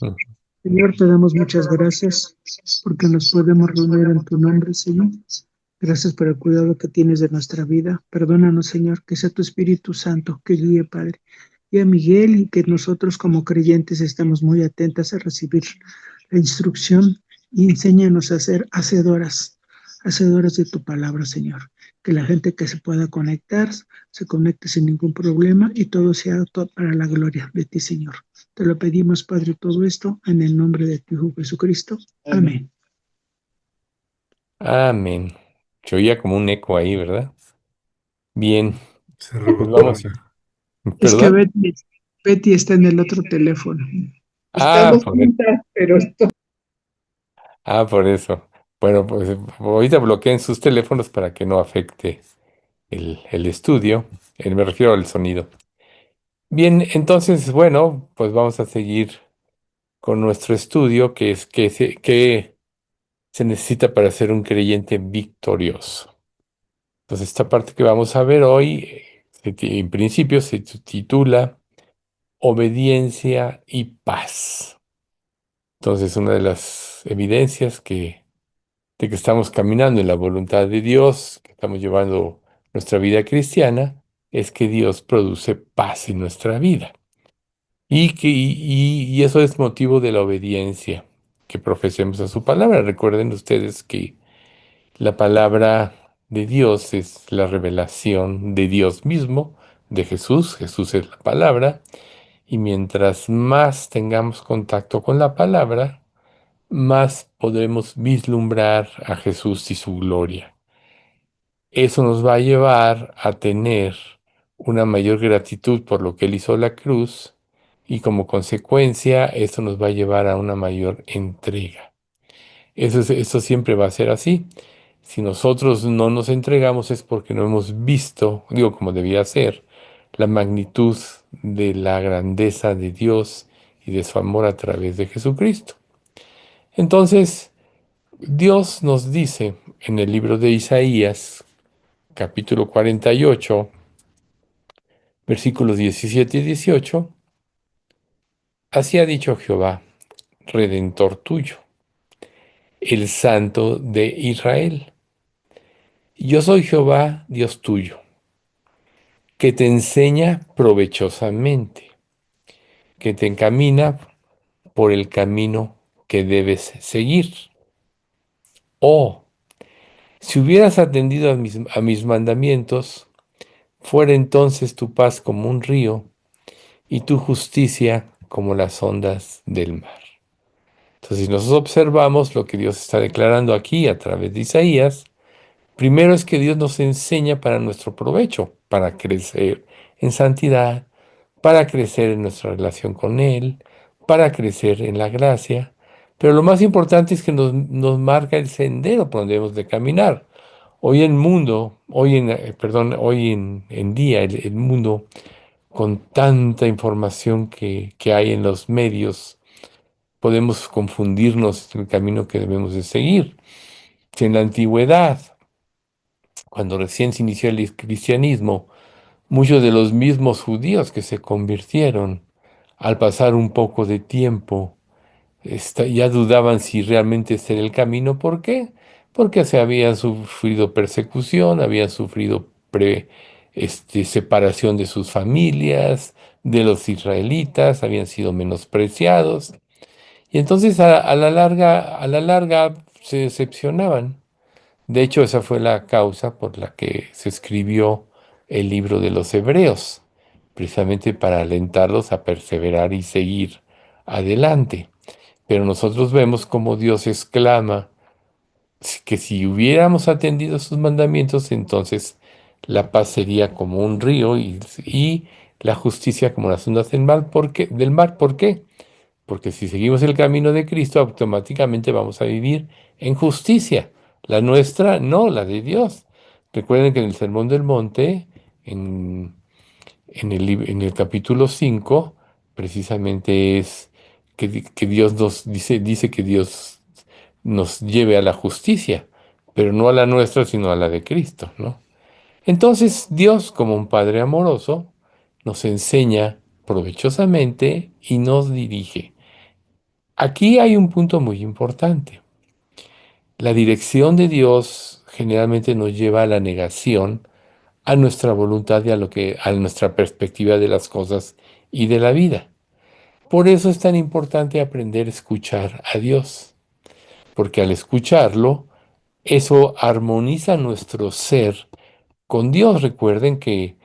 Mm. Señor, te damos muchas gracias porque nos podemos reunir en tu nombre, Señor. Gracias por el cuidado que tienes de nuestra vida. Perdónanos, Señor, que sea tu Espíritu Santo que guíe, Padre, y a Miguel, y que nosotros como creyentes estemos muy atentas a recibir la instrucción y enséñanos a ser hacedoras de tu palabra, Señor. Que la gente que se pueda conectar se conecte sin ningún problema y todo sea para la gloria de ti, Señor. Te lo pedimos, Padre, todo esto en el nombre de tu Hijo Jesucristo. Amén. Amén. Se oía como un eco ahí, ¿verdad? Bien, Se pues rebotó. vamos. Es que ¿Perdón? Betty está en el otro teléfono. Ah, Estamos por eso. juntas, pero Por eso. Bueno, pues ahorita bloqueen sus teléfonos para que no afecte el estudio. Me refiero al sonido. Bien, entonces, bueno, pues vamos a seguir con nuestro estudio, que es que se necesita para ser un creyente victorioso. Entonces, esta parte que vamos a ver hoy, en principio se titula Obediencia y Paz. Entonces, una de las evidencias de que estamos caminando en la voluntad de Dios, que estamos llevando nuestra vida cristiana, es que Dios produce paz en nuestra vida. Y eso es motivo de la obediencia, que profesemos a su palabra. Recuerden ustedes que la palabra de Dios es la revelación de Dios mismo, de Jesús. Jesús es la palabra. Y mientras más tengamos contacto con la palabra, más podremos vislumbrar a Jesús y su gloria. Eso nos va a llevar a tener una mayor gratitud por lo que Él hizo en la cruz y como consecuencia eso nos va a llevar a una mayor entrega. Eso siempre va a ser así. Si nosotros no nos entregamos es porque no hemos visto, digo como debía ser, la magnitud de la grandeza de Dios y de su amor a través de Jesucristo. Entonces, Dios nos dice en el libro de Isaías, capítulo 48, versículos 17 y 18, así ha dicho Jehová, Redentor tuyo, el Santo de Israel. Yo soy Jehová, Dios tuyo, que te enseña provechosamente, que te encamina por el camino que debes seguir. Oh, si hubieras atendido a mis mandamientos, fuera entonces tu paz como un río y tu justicia como las ondas del mar. Entonces, si nosotros observamos lo que Dios está declarando aquí a través de Isaías, primero es que Dios nos enseña para nuestro provecho, para crecer en santidad, para crecer en nuestra relación con Él, para crecer en la gracia. Pero lo más importante es que nos marca el sendero por donde debemos de caminar. Hoy en día, el mundo, con tanta información que hay en los medios, podemos confundirnos en el camino que debemos de seguir. Si en la antigüedad, cuando recién se inició el cristianismo, muchos de los mismos judíos que se convirtieron, al pasar un poco de tiempo, ya dudaban si realmente este era el camino. ¿Por qué? Porque se habían sufrido persecución, habían sufrido separación de sus familias, de los israelitas, habían sido menospreciados. Y entonces a la larga se decepcionaban. De hecho, esa fue la causa por la que se escribió el libro de los Hebreos, precisamente para alentarlos a perseverar y seguir adelante. Pero nosotros vemos cómo Dios exclama que si hubiéramos atendido sus mandamientos, entonces la paz sería como un río y la justicia como las ondas del mar. ¿Por qué? Porque si seguimos el camino de Cristo, automáticamente vamos a vivir en justicia. La nuestra, no, la de Dios. Recuerden que en el Sermón del Monte, en, en el capítulo 5 precisamente es que Dios nos dice que Dios nos lleve a la justicia, pero no a la nuestra, sino a la de Cristo, ¿no? Entonces, Dios, como un Padre amoroso, nos enseña provechosamente y nos dirige. Aquí hay un punto muy importante. La dirección de Dios generalmente nos lleva a la negación, a nuestra voluntad y a nuestra perspectiva de las cosas y de la vida. Por eso es tan importante aprender a escuchar a Dios, porque al escucharlo, eso armoniza nuestro ser con Dios. Recuerden que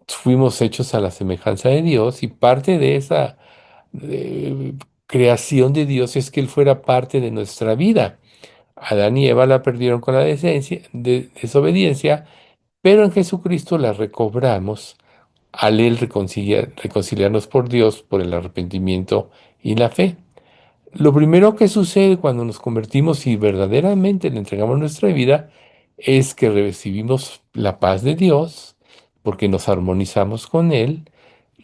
fuimos hechos a la semejanza de Dios y parte de esa eh, creación de Dios es que Él fuera parte de nuestra vida. Adán y Eva la perdieron con la desobediencia, pero en Jesucristo la recobramos al Él reconciliarnos por Dios por el arrepentimiento y la fe. Lo primero que sucede cuando nos convertimos y verdaderamente le entregamos nuestra vida es que recibimos la paz de Dios porque nos armonizamos con Él,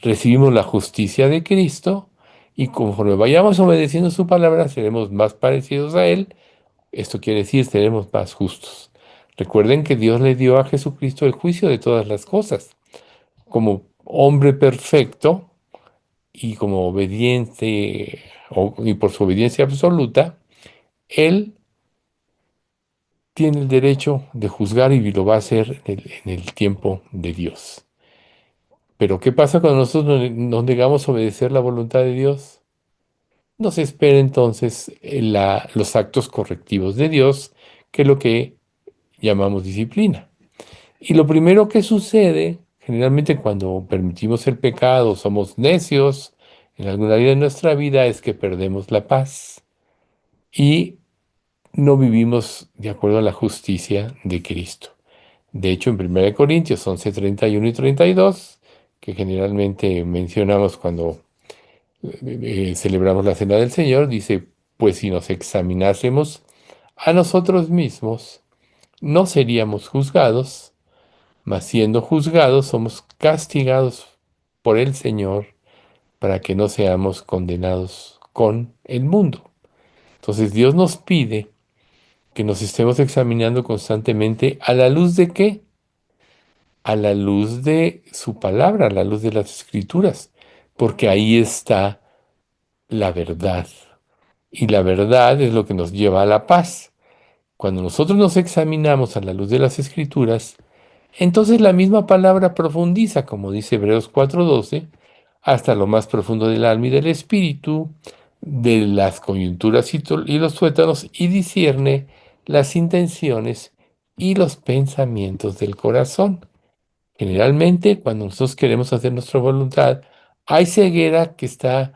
recibimos la justicia de Cristo y conforme vayamos obedeciendo su palabra seremos más parecidos a Él. Esto quiere decir seremos más justos. Recuerden que Dios le dio a Jesucristo el juicio de todas las cosas. Como hombre perfecto, y como obediente y por su obediencia absoluta, él tiene el derecho de juzgar y lo va a hacer en el tiempo de Dios. Pero ¿qué pasa cuando nosotros nos negamos a obedecer la voluntad de Dios? Nos espera entonces los actos correctivos de Dios, que es lo que llamamos disciplina. Y lo primero que sucede, generalmente cuando permitimos el pecado, somos necios en alguna área de nuestra vida, es que perdemos la paz y no vivimos de acuerdo a la justicia de Cristo. De hecho, en 1 Corintios 11, 31 y 32, que generalmente mencionamos cuando celebramos la Cena del Señor, dice, pues si nos examinásemos a nosotros mismos, no seríamos juzgados, mas siendo juzgados somos castigados por el Señor para que no seamos condenados con el mundo. Entonces Dios nos pide que nos estemos examinando constantemente a la luz de qué? A la luz de su palabra, a la luz de las escrituras, porque ahí está la verdad. Y la verdad es lo que nos lleva a la paz. Cuando nosotros nos examinamos a la luz de las escrituras, entonces la misma palabra profundiza, como dice Hebreos 4:12, hasta lo más profundo del alma y del espíritu, de las coyunturas y los tuétanos, y discierne las intenciones y los pensamientos del corazón. Generalmente, cuando nosotros queremos hacer nuestra voluntad, hay ceguera que está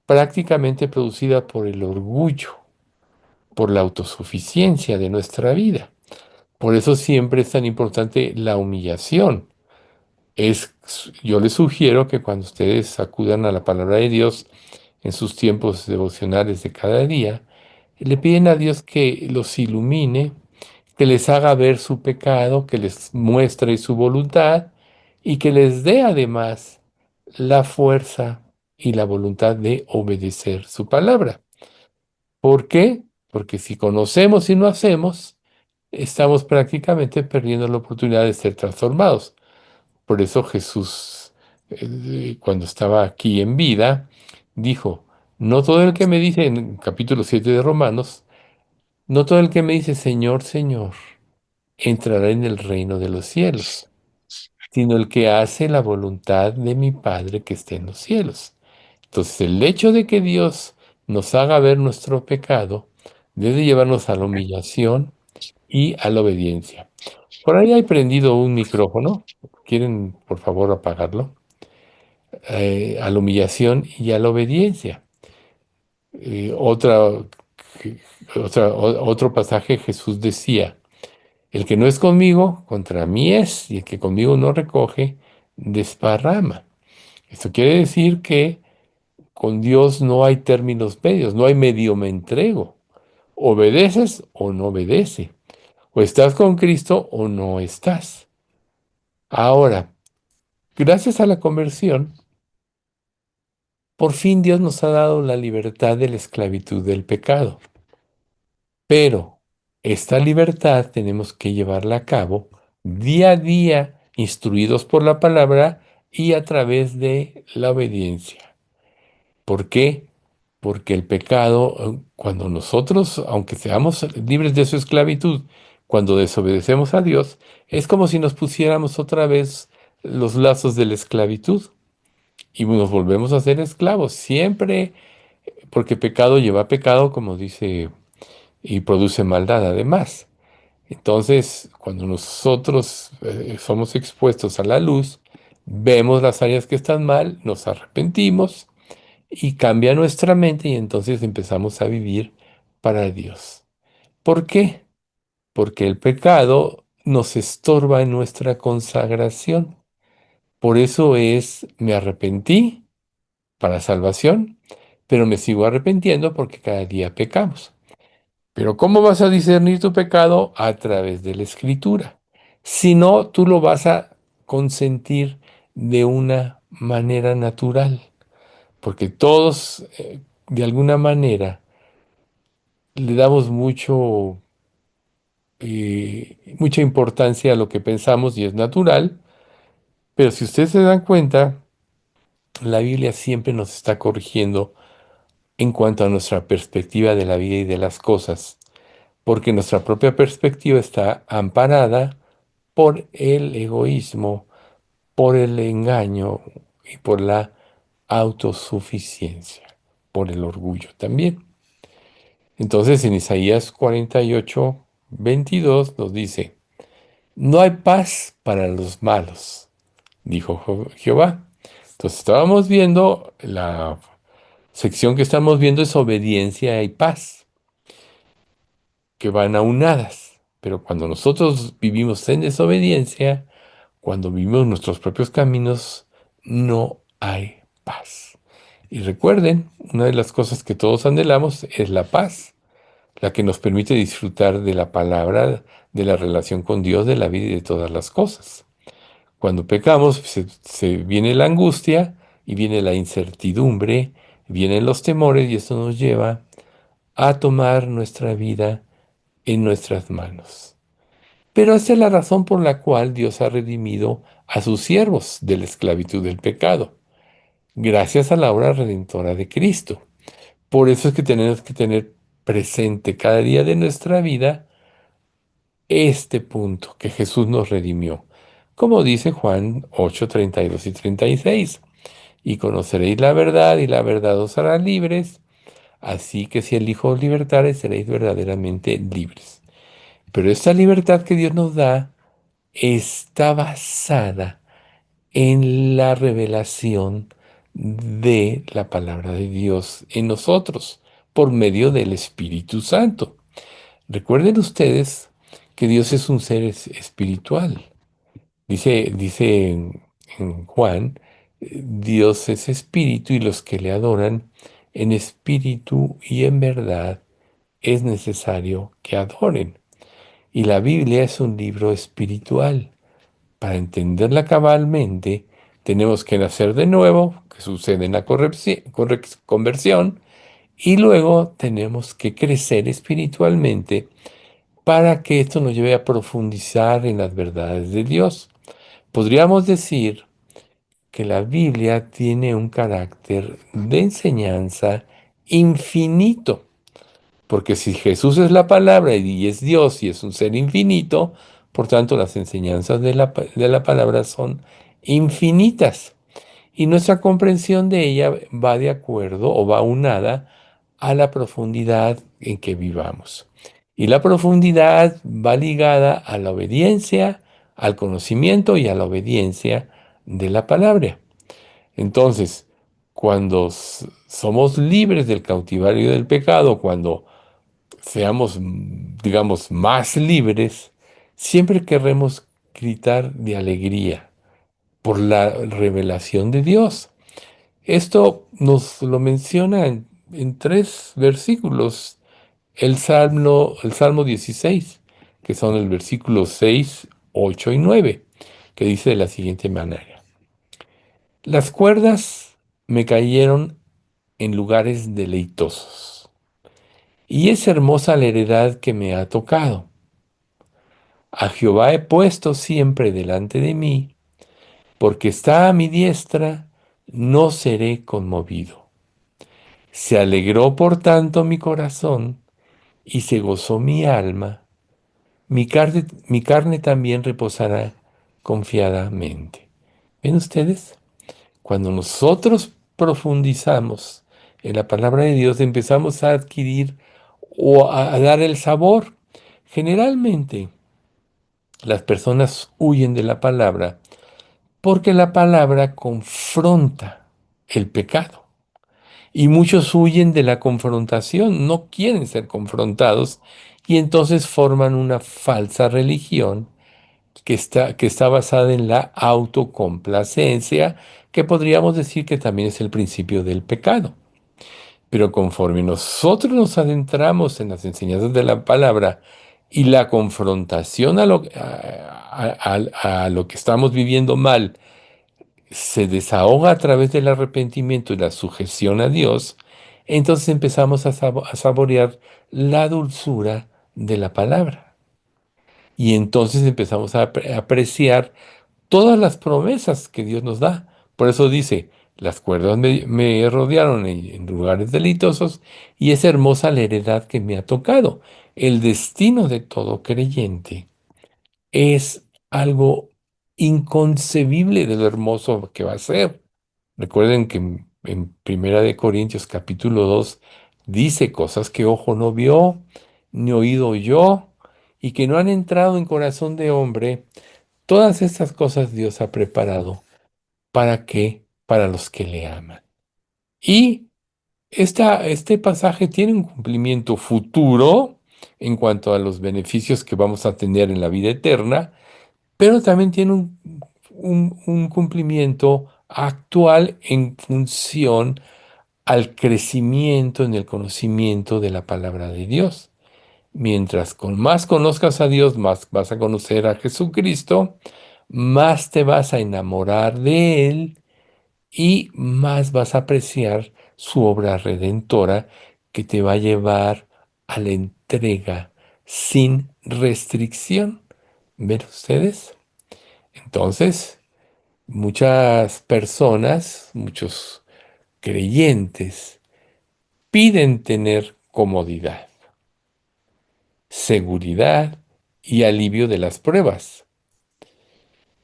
prácticamente producida por el orgullo, por la autosuficiencia de nuestra vida. Por eso siempre es tan importante la humillación. Yo les sugiero que cuando ustedes acudan a la palabra de Dios en sus tiempos devocionales de cada día, le piden a Dios que los ilumine, que les haga ver su pecado, que les muestre su voluntad y que les dé además la fuerza y la voluntad de obedecer su palabra. ¿Por qué? Porque si conocemos y no hacemos, estamos prácticamente perdiendo la oportunidad de ser transformados. Por eso Jesús, cuando estaba aquí en vida, dijo, no todo el que me dice, en el capítulo 7 de Romanos, no todo el que me dice Señor, Señor, entrará en el reino de los cielos, sino el que hace la voluntad de mi Padre que esté en los cielos. Entonces, el hecho de que Dios nos haga ver nuestro pecado debe llevarnos a la humillación y a la obediencia. Por ahí hay prendido un micrófono. ¿Quieren, por favor, apagarlo? A la humillación y a la obediencia. Eh, otra, que- otro pasaje Jesús decía, el que no es conmigo, contra mí es, y el que conmigo no recoge, desparrama. Esto quiere decir que con Dios no hay términos medios, no hay medio me entrego. Obedeces o no obedeces. O estás con Cristo o no estás. Ahora, gracias a la conversión, por fin Dios nos ha dado la libertad de la esclavitud del pecado. Pero esta libertad tenemos que llevarla a cabo día a día, instruidos por la palabra y a través de la obediencia. ¿Por qué? porque el pecado, cuando nosotros, aunque seamos libres de su esclavitud, cuando desobedecemos a Dios, es como si nos pusiéramos otra vez los lazos de la esclavitud y nos volvemos a ser esclavos, siempre, porque pecado lleva pecado, como dice, y produce maldad además. Entonces, cuando nosotros somos expuestos a la luz, vemos las áreas que están mal, nos arrepentimos y cambia nuestra mente y entonces empezamos a vivir para Dios. ¿Por qué? Porque el pecado nos estorba en nuestra consagración. Por eso es, me arrepentí para salvación, pero me sigo arrepintiendo porque cada día pecamos. Pero ¿cómo vas a discernir tu pecado? A través de la escritura. Si no, tú lo vas a consentir de una manera natural, porque todos, de alguna manera, le damos mucha importancia a lo que pensamos y es natural, pero si ustedes se dan cuenta, la Biblia siempre nos está corrigiendo en cuanto a nuestra perspectiva de la vida y de las cosas, porque nuestra propia perspectiva está amparada por el egoísmo, por el engaño y por la autosuficiencia, por el orgullo también. Entonces en Isaías 48:22 nos dice, no hay paz para los malos, dijo Jehová. Entonces estábamos viendo, la sección que estamos viendo es obediencia y paz, que van aunadas. Pero cuando nosotros vivimos en desobediencia, cuando vivimos nuestros propios caminos, no hay paz. Y recuerden, una de las cosas que todos anhelamos es la paz, la que nos permite disfrutar de la palabra, de la relación con Dios, de la vida y de todas las cosas. Cuando pecamos, se viene la angustia y viene la incertidumbre, vienen los temores y esto nos lleva a tomar nuestra vida en nuestras manos. Pero esa es la razón por la cual Dios ha redimido a sus siervos de la esclavitud del pecado, gracias a la obra redentora de Cristo. Por eso es que tenemos que tener presente cada día de nuestra vida este punto, que Jesús nos redimió. Como dice Juan 8:32 y 36, y conoceréis la verdad y la verdad os hará libres, así que si el Hijo os libertare seréis verdaderamente libres. Pero esta libertad que Dios nos da está basada en la revelación de la palabra de Dios en nosotros por medio del Espíritu Santo. Recuerden ustedes que Dios es un ser espiritual. Dice en Juan, Dios es espíritu y los que le adoran en espíritu y en verdad es necesario que adoren. Y la Biblia es un libro espiritual. Para entenderla cabalmente, tenemos que nacer de nuevo, que sucede en la conversión, y luego tenemos que crecer espiritualmente para que esto nos lleve a profundizar en las verdades de Dios. Podríamos decir que la Biblia tiene un carácter de enseñanza infinito, porque si Jesús es la palabra y es Dios y es un ser infinito, por tanto las enseñanzas de la palabra son infinitas y nuestra comprensión de ella va de acuerdo o va unada a la profundidad en que vivamos. Y la profundidad va ligada a la obediencia, al conocimiento y a la obediencia de la palabra. Entonces, cuando somos libres del cautiverio del pecado, cuando seamos, digamos, más libres, siempre querremos gritar de alegría por la revelación de Dios. Esto nos lo menciona en tres versículos, el Salmo 16, que son el versículo 6, 8 y 9, que dice de la siguiente manera: Las cuerdas me cayeron en lugares deleitosos, y es hermosa la heredad que me ha tocado. A Jehová he puesto siempre delante de mí, porque está a mi diestra, no seré conmovido. Se alegró por tanto mi corazón y se gozó mi alma. Mi carne también reposará confiadamente. ¿Ven ustedes? Cuando nosotros profundizamos en la palabra de Dios, empezamos a adquirir o a dar el sabor. Generalmente, las personas huyen de la palabra porque la palabra confronta el pecado. Y muchos huyen de la confrontación, no quieren ser confrontados y entonces forman una falsa religión que está basada en la autocomplacencia, que podríamos decir que también es el principio del pecado. Pero conforme nosotros nos adentramos en las enseñanzas de la palabra y la confrontación a lo que estamos viviendo mal se desahoga a través del arrepentimiento y la sujeción a Dios, entonces empezamos a saborear la dulzura de la palabra. Y entonces empezamos a apreciar todas las promesas que Dios nos da. Por eso dice, las cuerdas me rodearon en lugares deleitosos y es hermosa la heredad que me ha tocado. El destino de todo creyente es algo inconcebible de lo hermoso que va a ser. Recuerden que en Primera de Corintios capítulo 2 dice cosas que ojo no vio, ni oído oyó, y que no han entrado en corazón de hombre. Todas estas cosas Dios ha preparado. ¿Para qué? Para los que le aman. Y este pasaje tiene un cumplimiento futuro en cuanto a los beneficios que vamos a tener en la vida eterna, pero también tiene un cumplimiento actual en función al crecimiento en el conocimiento de la palabra de Dios. Mientras con más conozcas a Dios, más vas a conocer a Jesucristo, más te vas a enamorar de Él y más vas a apreciar su obra redentora que te va a llevar a la entrega sin restricción. ¿Ven ustedes? Entonces, muchas personas, muchos creyentes, piden tener comodidad, seguridad y alivio de las pruebas,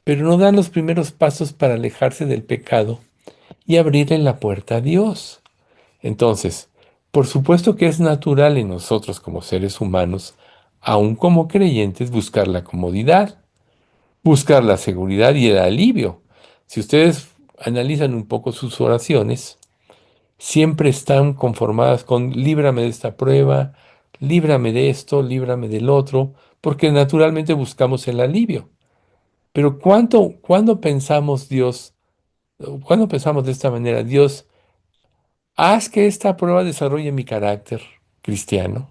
pero no dan los primeros pasos para alejarse del pecado y abrirle la puerta a Dios. Entonces, por supuesto que es natural en nosotros como seres humanos, aun como creyentes, buscar la comodidad, buscar la seguridad y el alivio. Si ustedes analizan un poco sus oraciones, siempre están conformadas con líbrame de esta prueba, líbrame de esto, líbrame del otro, porque naturalmente buscamos el alivio. Pero ¿cuándo pensamos Dios, cuándo pensamos de esta manera, Dios, haz que esta prueba desarrolle mi carácter cristiano?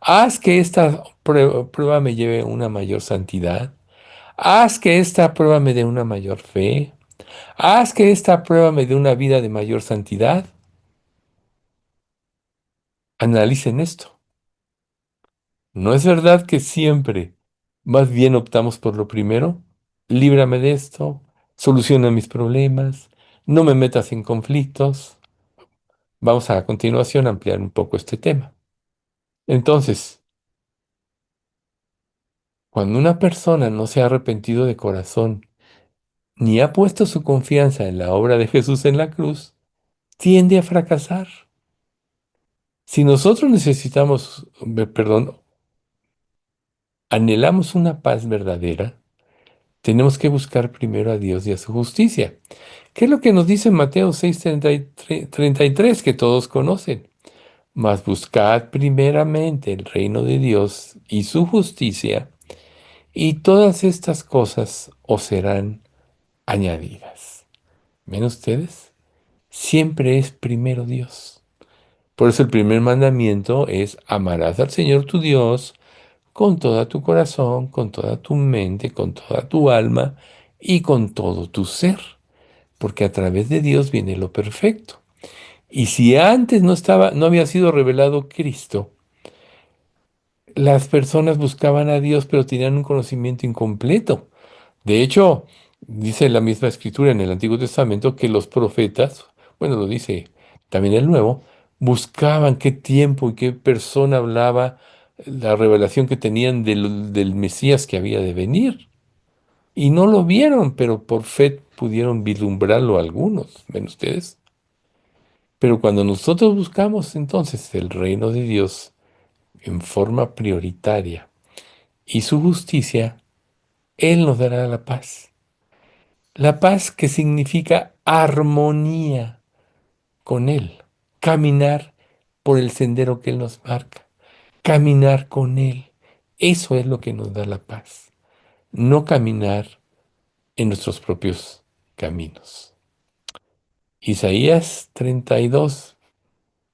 Haz que esta prueba me lleve a una mayor santidad. Haz que esta prueba me dé una mayor fe. Haz que esta prueba me dé una vida de mayor santidad. Analicen esto. ¿No es verdad que siempre más bien optamos por lo primero? Líbrame de esto, soluciona mis problemas, no me metas en conflictos. Vamos a continuación ampliar un poco este tema. Entonces, cuando una persona no se ha arrepentido de corazón ni ha puesto su confianza en la obra de Jesús en la cruz, tiende a fracasar. Si nosotros necesitamos, perdón, anhelamos una paz verdadera, tenemos que buscar primero a Dios y a su justicia. ¿Qué es lo que nos dice Mateo 6:33 que todos conocen? Mas buscad primeramente el reino de Dios y su justicia, y todas estas cosas os serán añadidas. ¿Ven ustedes? Siempre es primero Dios. Por eso el primer mandamiento es amarás al Señor tu Dios con toda tu corazón, con toda tu mente, con toda tu alma y con todo tu ser, porque a través de Dios viene lo perfecto. Y si antes no había sido revelado Cristo, las personas buscaban a Dios, pero tenían un conocimiento incompleto. De hecho, dice la misma escritura en el Antiguo Testamento que los profetas, bueno, lo dice también el Nuevo, buscaban qué tiempo y qué persona hablaba, la revelación que tenían del Mesías que había de venir. Y no lo vieron, pero por fe pudieron vislumbrarlo algunos, ¿ven ustedes? Pero cuando nosotros buscamos entonces el reino de Dios en forma prioritaria y su justicia, Él nos dará la paz. La paz que significa armonía con Él, caminar por el sendero que Él nos marca, caminar con Él. Eso es lo que nos da la paz, no caminar en nuestros propios caminos. Isaías 32,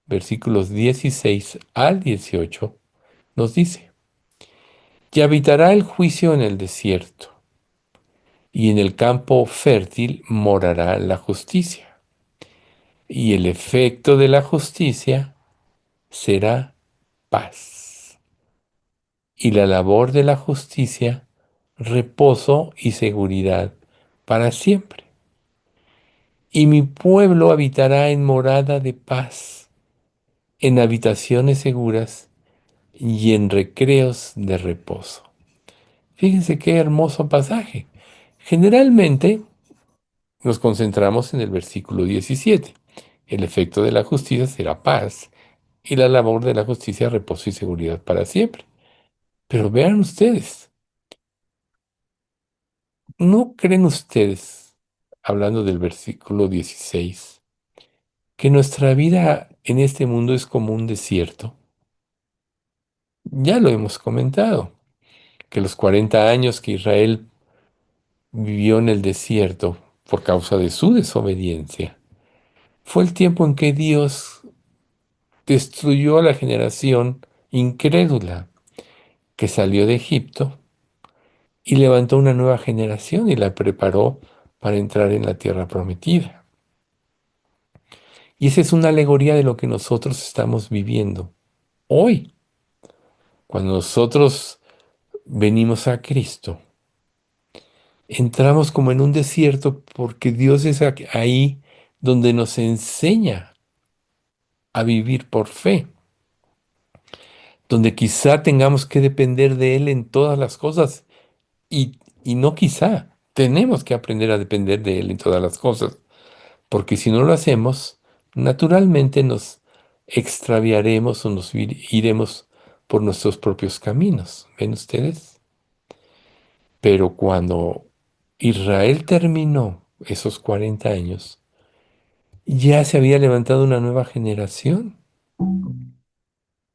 versículos 16 al 18, nos dice, y habitará el juicio en el desierto, y en el campo fértil morará la justicia, y el efecto de la justicia será paz, y la labor de la justicia reposo y seguridad para siempre. Y mi pueblo habitará en morada de paz, en habitaciones seguras y en recreos de reposo. Fíjense qué hermoso pasaje. Generalmente nos concentramos en el versículo 17. El efecto de la justicia será paz y la labor de la justicia reposo y seguridad para siempre. Pero vean ustedes, ¿no creen ustedes, hablando del versículo 16, que nuestra vida en este mundo es como un desierto? Ya lo hemos comentado, que los 40 años que Israel vivió en el desierto por causa de su desobediencia, fue el tiempo en que Dios destruyó a la generación incrédula que salió de Egipto y levantó una nueva generación y la preparó para entrar en la tierra prometida. Y esa es una alegoría de lo que nosotros estamos viviendo hoy. Cuando nosotros venimos a Cristo, entramos como en un desierto porque Dios es ahí donde nos enseña a vivir por fe, donde quizá tengamos que depender de Él en todas las cosas y no quizá, tenemos que aprender a depender de Él en todas las cosas, porque si no lo hacemos, naturalmente nos extraviaremos o nos iremos por nuestros propios caminos. ¿Ven ustedes? Pero cuando Israel terminó esos 40 años, ya se había levantado una nueva generación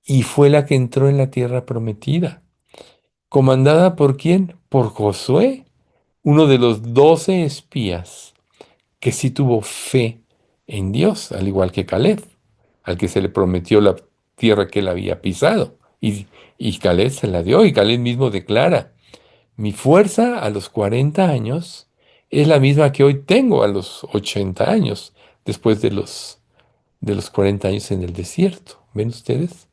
y fue la que entró en la tierra prometida. ¿Comandada por quién? Por Josué, uno de los 12 espías que sí tuvo fe en Dios, al igual que Caleb, al que se le prometió la tierra que él había pisado. Y Caleb se la dio, y Caleb mismo declara, mi fuerza a los 40 años es la misma que hoy tengo a los 80 años, después de los 40 años en el desierto. ¿Ven ustedes?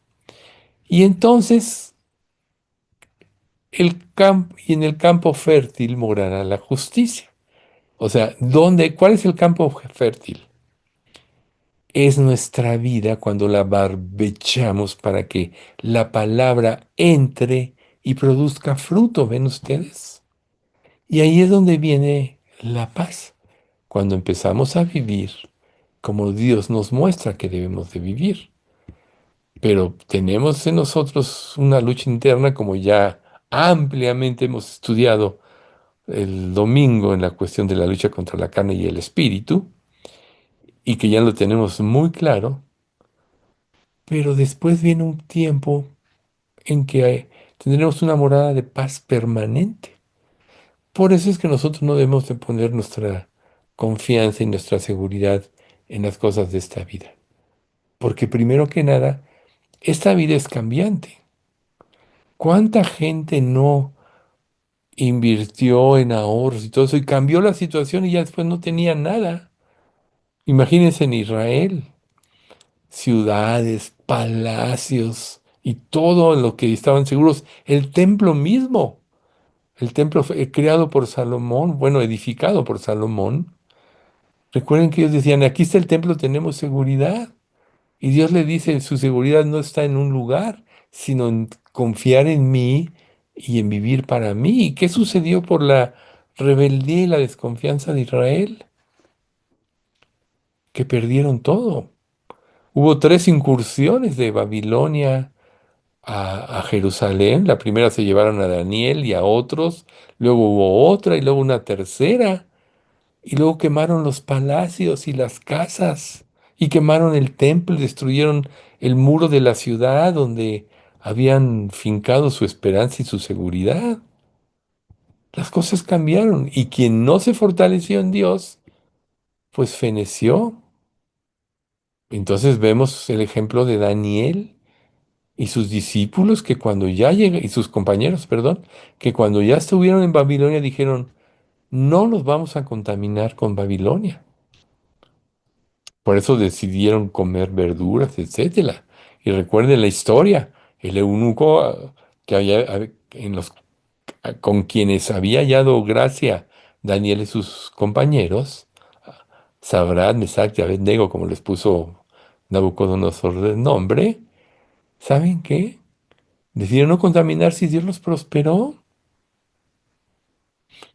Y entonces y en el campo fértil morará la justicia. O sea, ¿cuál es el campo fértil? Es nuestra vida cuando la barbechamos para que la palabra entre y produzca fruto, ¿ven ustedes? Y ahí es donde viene la paz, cuando empezamos a vivir como Dios nos muestra que debemos de vivir. Pero tenemos en nosotros una lucha interna, como ya ampliamente hemos estudiado el domingo en la cuestión de la lucha contra la carne y el espíritu, y que ya lo tenemos muy claro, pero después viene un tiempo en que tendremos una morada de paz permanente. Por eso es que nosotros no debemos de poner nuestra confianza y nuestra seguridad en las cosas de esta vida. Porque primero que nada, esta vida es cambiante. ¿Cuánta gente no invirtió en ahorros y todo eso y cambió la situación y ya después no tenía nada? Imagínense en Israel, ciudades, palacios y todo lo que estaban seguros, el templo mismo. El templo fue creado por Salomón, bueno, edificado por Salomón. Recuerden que ellos decían, aquí está el templo, tenemos seguridad. Y Dios le dice, su seguridad no está en un lugar, sino en confiar en mí y en vivir para mí. ¿Y qué sucedió por la rebeldía y la desconfianza de Israel? Que perdieron todo. Hubo tres incursiones de Babilonia a Jerusalén. La primera se llevaron a Daniel y a otros, luego hubo otra y luego una tercera. Y luego quemaron los palacios y las casas, y quemaron el templo, y destruyeron el muro de la ciudad donde habían fincado su esperanza y su seguridad. Las cosas cambiaron, y quien no se fortaleció en Dios, pues feneció. Entonces vemos el ejemplo de Daniel y sus discípulos que cuando ya y sus compañeros, perdón, que cuando ya estuvieron en Babilonia dijeron, no nos vamos a contaminar con Babilonia. Por eso decidieron comer verduras, etcétera. Y recuerden la historia, el eunuco que con quienes había hallado gracia Daniel y sus compañeros, Sabrán, Mesach y Abednego, como les puso Nabucodonosor de nombre, ¿saben qué? Decidieron no contaminarse y Dios los prosperó.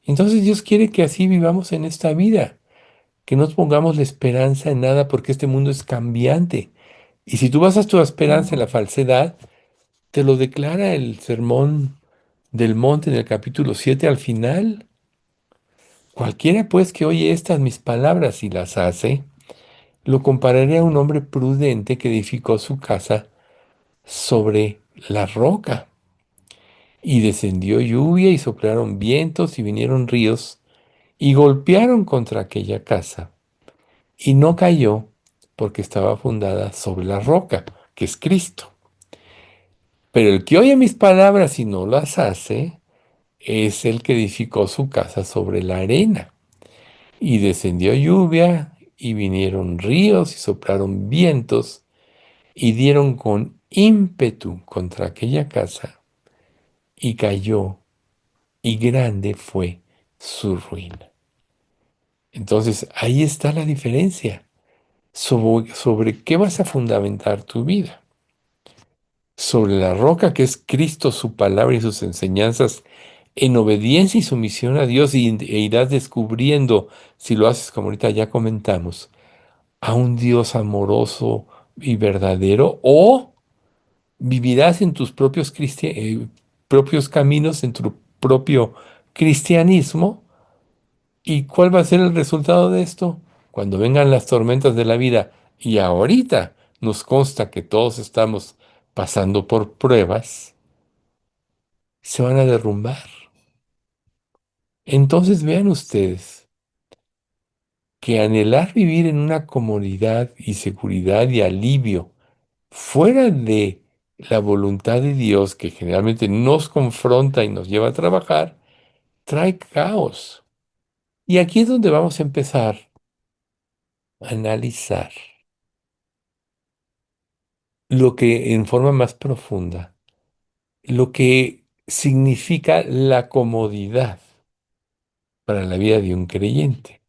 Entonces Dios quiere que así vivamos en esta vida, que no pongamos la esperanza en nada porque este mundo es cambiante. Y si tú basas tu esperanza en la falsedad, te lo declara el Sermón del Monte en el capítulo 7 al final. Cualquiera pues que oye estas mis palabras y las hace, lo compararé a un hombre prudente que edificó su casa sobre la roca. Y descendió lluvia y soplaron vientos y vinieron ríos y golpearon contra aquella casa. Y no cayó porque estaba fundada sobre la roca, que es Cristo. Pero el que oye mis palabras y no las hace, es el que edificó su casa sobre la arena. Y descendió lluvia, y vinieron ríos, y soplaron vientos, y dieron con ímpetu contra aquella casa, y cayó, y grande fue su ruina. Entonces, ahí está la diferencia. Sobre qué vas a fundamentar tu vida. Sobre la roca que es Cristo, su palabra y sus enseñanzas, en obediencia y sumisión a Dios, e irás descubriendo, si lo haces como ahorita ya comentamos, a un Dios amoroso y verdadero, o vivirás en tus propios caminos, en tu propio cristianismo. ¿Y cuál va a ser el resultado de esto? Cuando vengan las tormentas de la vida, y ahorita nos consta que todos estamos pasando por pruebas, se van a derrumbar. Entonces vean ustedes que anhelar vivir en una comodidad y seguridad y alivio fuera de la voluntad de Dios, que generalmente nos confronta y nos lleva a trabajar, trae caos. Y aquí es donde vamos a empezar a analizar lo que en forma más profunda, lo que significa la comodidad para la vida de un creyente.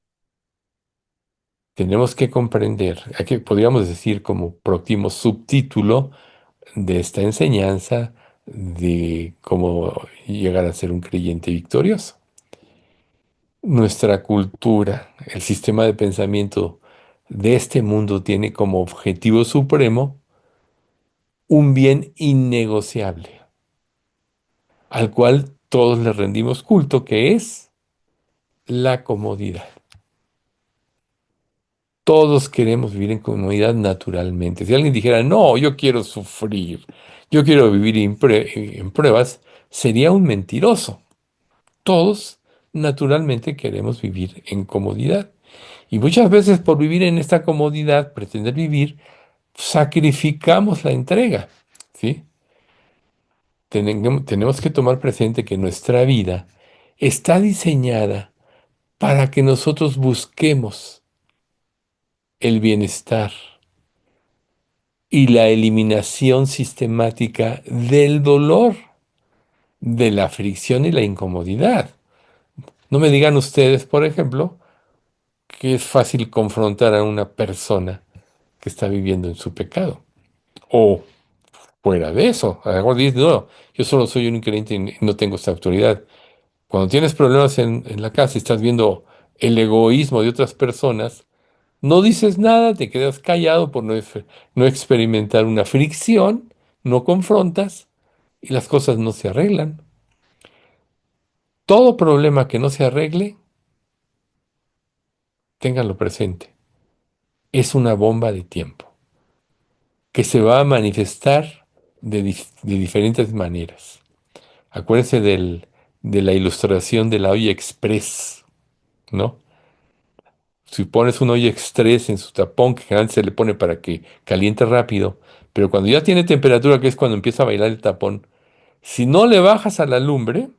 Tenemos que comprender, aquí podríamos decir como próximo subtítulo de esta enseñanza de cómo llegar a ser un creyente victorioso. Nuestra cultura, el sistema de pensamiento de este mundo tiene como objetivo supremo un bien innegociable, al cual todos le rendimos culto, que es la comodidad. Todos queremos vivir en comodidad naturalmente. Si alguien dijera, no, yo quiero sufrir, yo quiero vivir en pruebas, sería un mentiroso. Todos naturalmente queremos vivir en comodidad. Y muchas veces por vivir en esta comodidad, pretender vivir, sacrificamos la entrega. ¿Sí? Tenemos que tomar presente que nuestra vida está diseñada para que nosotros busquemos el bienestar y la eliminación sistemática del dolor, de la fricción y la incomodidad. No me digan ustedes, por ejemplo, que es fácil confrontar a una persona que está viviendo en su pecado. O fuera de eso, a lo mejor dices, no, yo solo soy un creyente y no tengo esta autoridad. Cuando tienes problemas en la casa y estás viendo el egoísmo de otras personas, no dices nada, te quedas callado por no experimentar una fricción, no confrontas y las cosas no se arreglan. Todo problema que no se arregle, ténganlo presente, es una bomba de tiempo que se va a manifestar de diferentes maneras. Acuérdense de la ilustración de la olla express, ¿no? Si pones un olla express en su tapón, que generalmente se le pone para que caliente rápido, pero cuando ya tiene temperatura, que es cuando empieza a bailar el tapón, si no le bajas a la lumbre,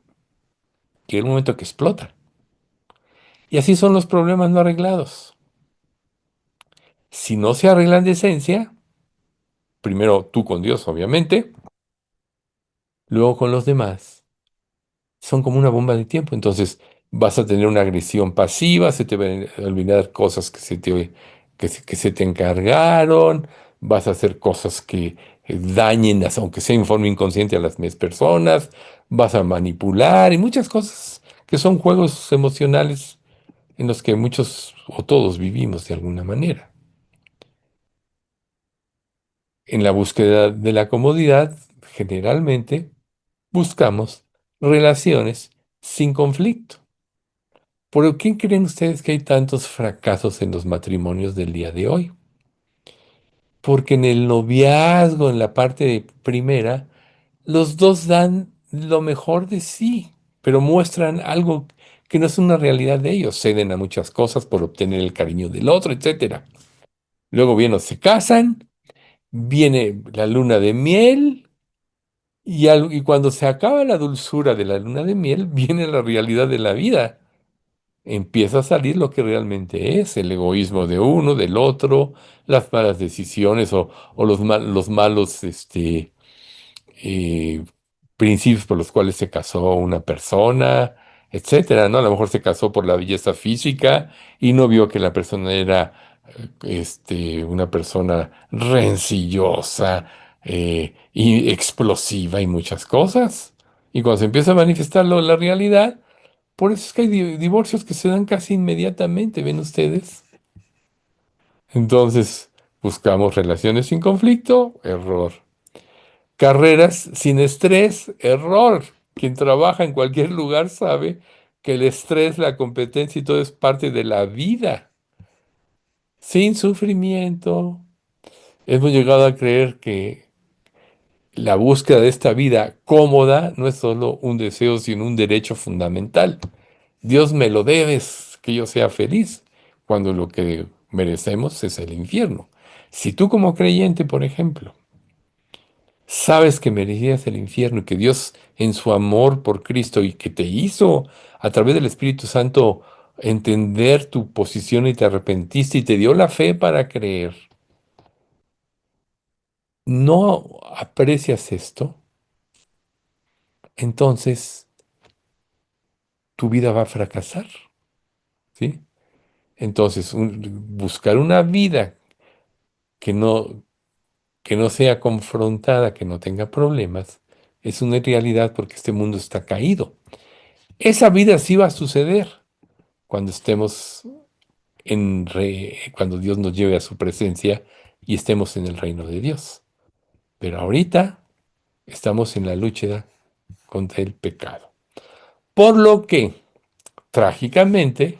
llega el momento que explota. Y así son los problemas no arreglados. Si no se arreglan de esencia, primero tú con Dios, obviamente, luego con los demás, son como una bomba de tiempo. Entonces vas a tener una agresión pasiva, se te van a olvidar cosas que se te encargaron, vas a hacer cosas que dañen, aunque sea en forma inconsciente, a las demás personas, vas a manipular y muchas cosas que son juegos emocionales en los que muchos o todos vivimos de alguna manera. En la búsqueda de la comodidad, generalmente buscamos relaciones sin conflicto. ¿Por qué creen ustedes que hay tantos fracasos en los matrimonios del día de hoy? Porque en el noviazgo, en la parte primera, los dos dan lo mejor de sí, pero muestran algo que no es una realidad de ellos. Ceden a muchas cosas por obtener el cariño del otro, etcétera. Luego bien, se casan, viene la luna de miel y cuando se acaba la dulzura de la luna de miel, viene la realidad de la vida. Empieza a salir lo que realmente es, el egoísmo de uno, del otro, las malas decisiones o los malos eh, principios por los cuales se casó una persona, etcétera, ¿no? A lo mejor se casó por la belleza física y no vio que la persona era una persona rencillosa y explosiva y muchas cosas. Y cuando se empieza a manifestar la realidad, por eso es que hay divorcios que se dan casi inmediatamente, ¿ven ustedes? Entonces, buscamos relaciones sin conflicto, error. Carreras sin estrés, error. Quien trabaja en cualquier lugar sabe que el estrés, la competencia y todo es parte de la vida, sin sufrimiento. Hemos llegado a creer que la búsqueda de esta vida cómoda no es solo un deseo, sino un derecho fundamental. Dios me lo debes, que yo sea feliz, cuando lo que merecemos es el infierno. Si tú como creyente, por ejemplo, sabes que merecías el infierno y que Dios en su amor por Cristo y que te hizo a través del Espíritu Santo entender tu posición y te arrepentiste y te dio la fe para creer, no aprecias esto, entonces tu vida va a fracasar, ¿sí? Entonces, buscar una vida que no, que no sea confrontada, que no tenga problemas, es una realidad porque este mundo está caído. Esa vida sí va a suceder cuando estemos cuando Dios nos lleve a su presencia y estemos en el reino de Dios. Pero ahorita estamos en la lucha contra el pecado. Por lo que, trágicamente,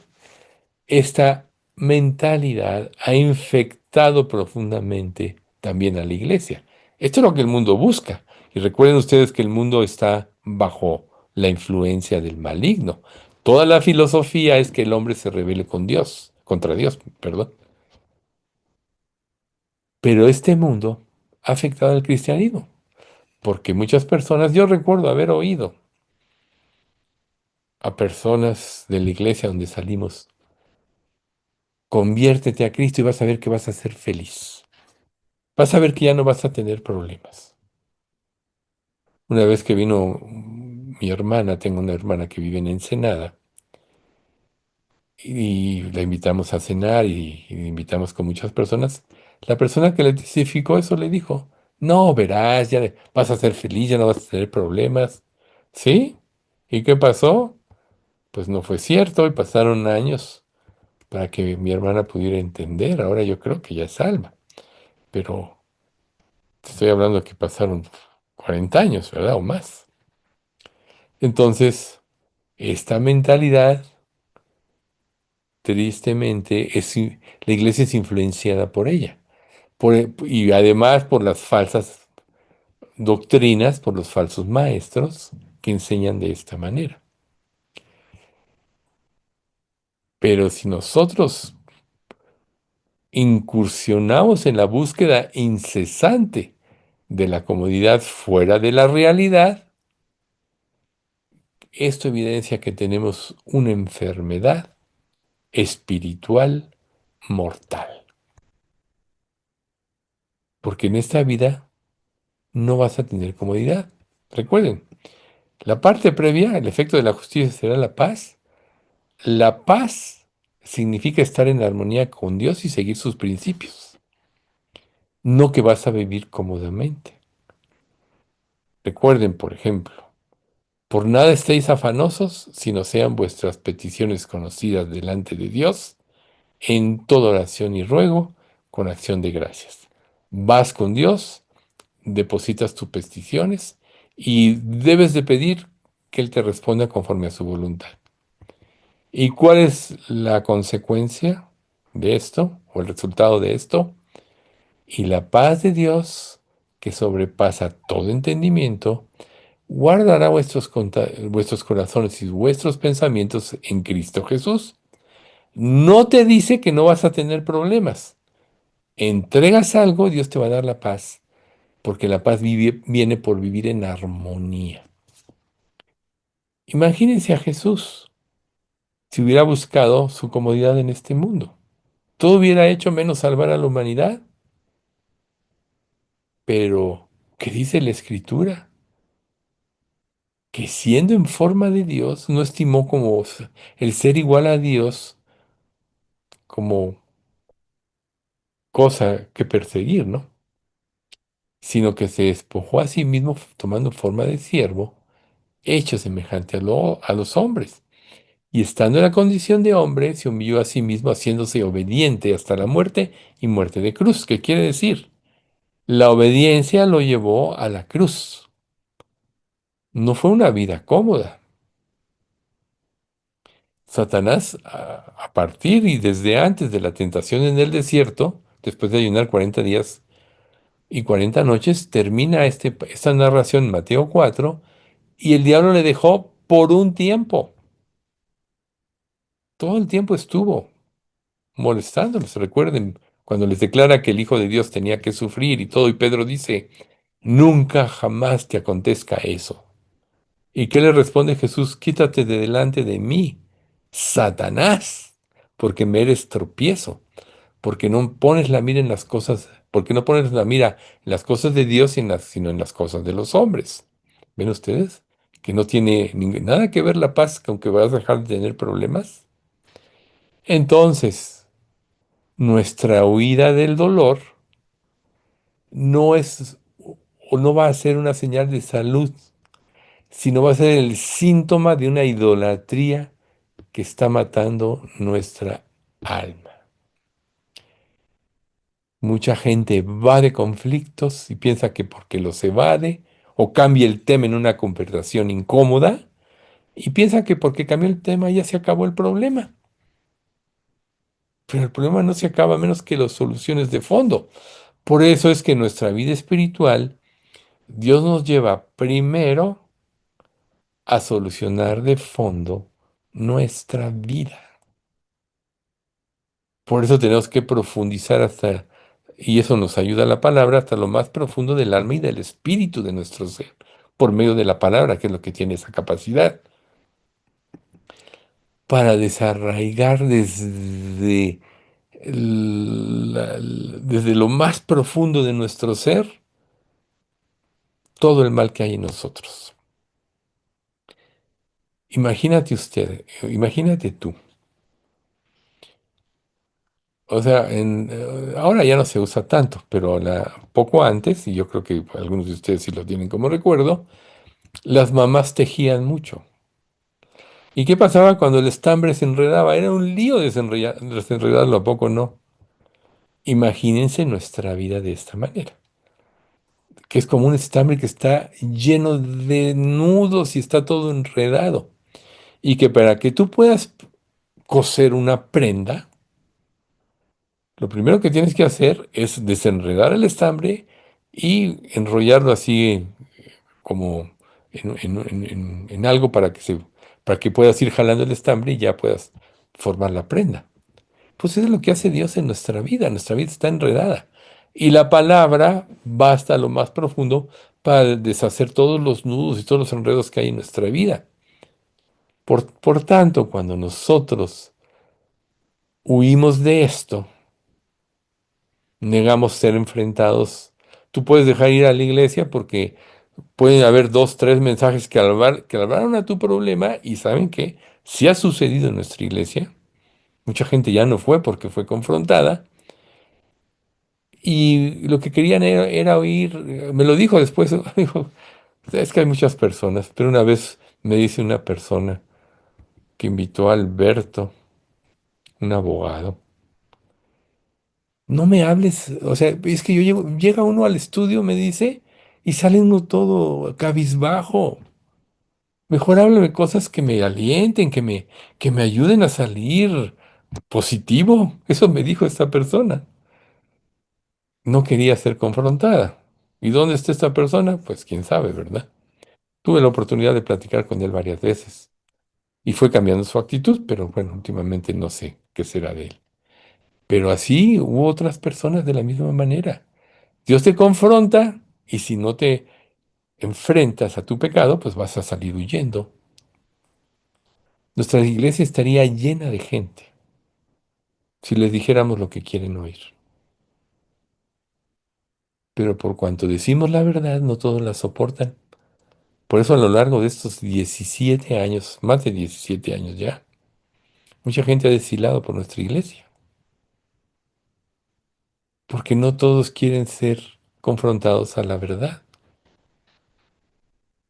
esta mentalidad ha infectado profundamente también a la iglesia. Esto es lo que el mundo busca. Y recuerden ustedes que el mundo está bajo la influencia del maligno. Toda la filosofía es que el hombre se rebele con Dios, contra Dios, perdón. Pero este mundo ha afectado al cristianismo, porque muchas personas, yo recuerdo haber oído a personas de la iglesia donde salimos, conviértete a Cristo y vas a ver que vas a ser feliz. Vas a ver que ya no vas a tener problemas. Una vez que vino mi hermana, tengo una hermana que vive en Ensenada, y la invitamos a cenar y la invitamos con muchas personas. La persona que le testificó eso le dijo, no, verás, vas a ser feliz, ya no vas a tener problemas. ¿Sí? ¿Y qué pasó? Pues no fue cierto y pasaron años para que mi hermana pudiera entender. Ahora yo creo que ya es salva, pero te estoy hablando que pasaron 40 años, ¿verdad? O más. Entonces, esta mentalidad, tristemente, la iglesia es influenciada por ella. Y además por las falsas doctrinas, por los falsos maestros que enseñan de esta manera. Pero si nosotros incursionamos en la búsqueda incesante de la comodidad fuera de la realidad, esto evidencia que tenemos una enfermedad espiritual mortal. Porque en esta vida no vas a tener comodidad. Recuerden, la parte previa, el efecto de la justicia será la paz. La paz significa estar en armonía con Dios y seguir sus principios, no que vas a vivir cómodamente. Recuerden, por ejemplo, por nada estéis afanosos, sino sean vuestras peticiones conocidas delante de Dios, en toda oración y ruego, con acción de gracias. Vas con Dios, depositas tus peticiones y debes de pedir que Él te responda conforme a su voluntad. ¿Y cuál es la consecuencia de esto, o el resultado de esto? Y la paz de Dios, que sobrepasa todo entendimiento, guardará vuestros corazones y vuestros pensamientos en Cristo Jesús. No te dice que no vas a tener problemas. Entregas algo, Dios te va a dar la paz, porque la paz viene por vivir en armonía. Imagínense a Jesús si hubiera buscado su comodidad en este mundo. Todo hubiera hecho menos salvar a la humanidad. Pero, ¿qué dice la Escritura? Que siendo en forma de Dios, no estimó como el ser igual a Dios como cosa que perseguir, ¿no? Sino que se despojó a sí mismo tomando forma de siervo, hecho semejante a los hombres. Y estando en la condición de hombre, se humilló a sí mismo, haciéndose obediente hasta la muerte y muerte de cruz. ¿Qué quiere decir? La obediencia lo llevó a la cruz. No fue una vida cómoda. Satanás, a partir y desde antes de la tentación en el desierto, después de ayunar 40 días y 40 noches, termina esta narración en Mateo 4 y el diablo le dejó por un tiempo. Todo el tiempo estuvo molestándolos. Recuerden, cuando les declara que el Hijo de Dios tenía que sufrir y todo, y Pedro dice, nunca jamás te acontezca eso. ¿Y qué le responde Jesús? Quítate de delante de mí, Satanás, porque me eres tropiezo, porque no pones la mira en las cosas, porque no pones la mira en las cosas de Dios, sino en las cosas de los hombres. ¿Ven ustedes? Que no tiene nada que ver la paz con que vas a dejar de tener problemas. Entonces, nuestra huida del dolor no es o no va a ser una señal de salud, sino va a ser el síntoma de una idolatría que está matando nuestra alma. Mucha gente evade conflictos y piensa que porque los evade o cambia el tema en una conversación incómoda y piensa que porque cambió el tema ya se acabó el problema. Pero el problema no se acaba a menos que las soluciones de fondo. Por eso es que en nuestra vida espiritual Dios nos lleva primero a solucionar de fondo nuestra vida. Por eso tenemos que profundizar y eso nos ayuda a la palabra, hasta lo más profundo del alma y del espíritu de nuestro ser, por medio de la palabra, que es lo que tiene esa capacidad, para desarraigar desde lo más profundo de nuestro ser todo el mal que hay en nosotros. Imagínate usted, imagínate tú, O sea, ahora ya no se usa tanto, pero poco antes, y yo creo que algunos de ustedes sí lo tienen como recuerdo, las mamás tejían mucho. ¿Y qué pasaba cuando el estambre se enredaba? Era un lío desenredarlo, ¿a poco no? Imagínense nuestra vida de esta manera, que es como un estambre que está lleno de nudos y está todo enredado. Y que para que tú puedas coser una prenda, lo primero que tienes que hacer es desenredar el estambre y enrollarlo así como en algo para que puedas ir jalando el estambre y ya puedas formar la prenda. Pues eso es lo que hace Dios en nuestra vida está enredada. Y la palabra va hasta lo más profundo para deshacer todos los nudos y todos los enredos que hay en nuestra vida. Por tanto, cuando nosotros huimos de esto, negamos ser enfrentados. Tú puedes dejar ir a la iglesia porque pueden haber dos, tres mensajes que hablaron a tu problema y saben que si ha sucedido en nuestra iglesia, mucha gente ya no fue porque fue confrontada y lo que querían era oír, me lo dijo después, dijo, es que hay muchas personas, pero una vez me dice una persona que invitó a Alberto, un abogado, no me hables, o sea, es que llega uno al estudio, me dice, y sale uno todo cabizbajo. Mejor háblame cosas que me alienten, que me ayuden a salir positivo. Eso me dijo esta persona. No quería ser confrontada. ¿Y dónde está esta persona? Pues quién sabe, ¿verdad? Tuve la oportunidad de platicar con él varias veces y fue cambiando su actitud, pero bueno, últimamente no sé qué será de él. Pero así hubo otras personas de la misma manera. Dios te confronta y si no te enfrentas a tu pecado, pues vas a salir huyendo. Nuestra iglesia estaría llena de gente si les dijéramos lo que quieren oír. Pero por cuanto decimos la verdad, no todos la soportan. Por eso a lo largo de estos 17 años, más de 17 años ya, mucha gente ha deshilado por nuestra iglesia, porque no todos quieren ser confrontados a la verdad.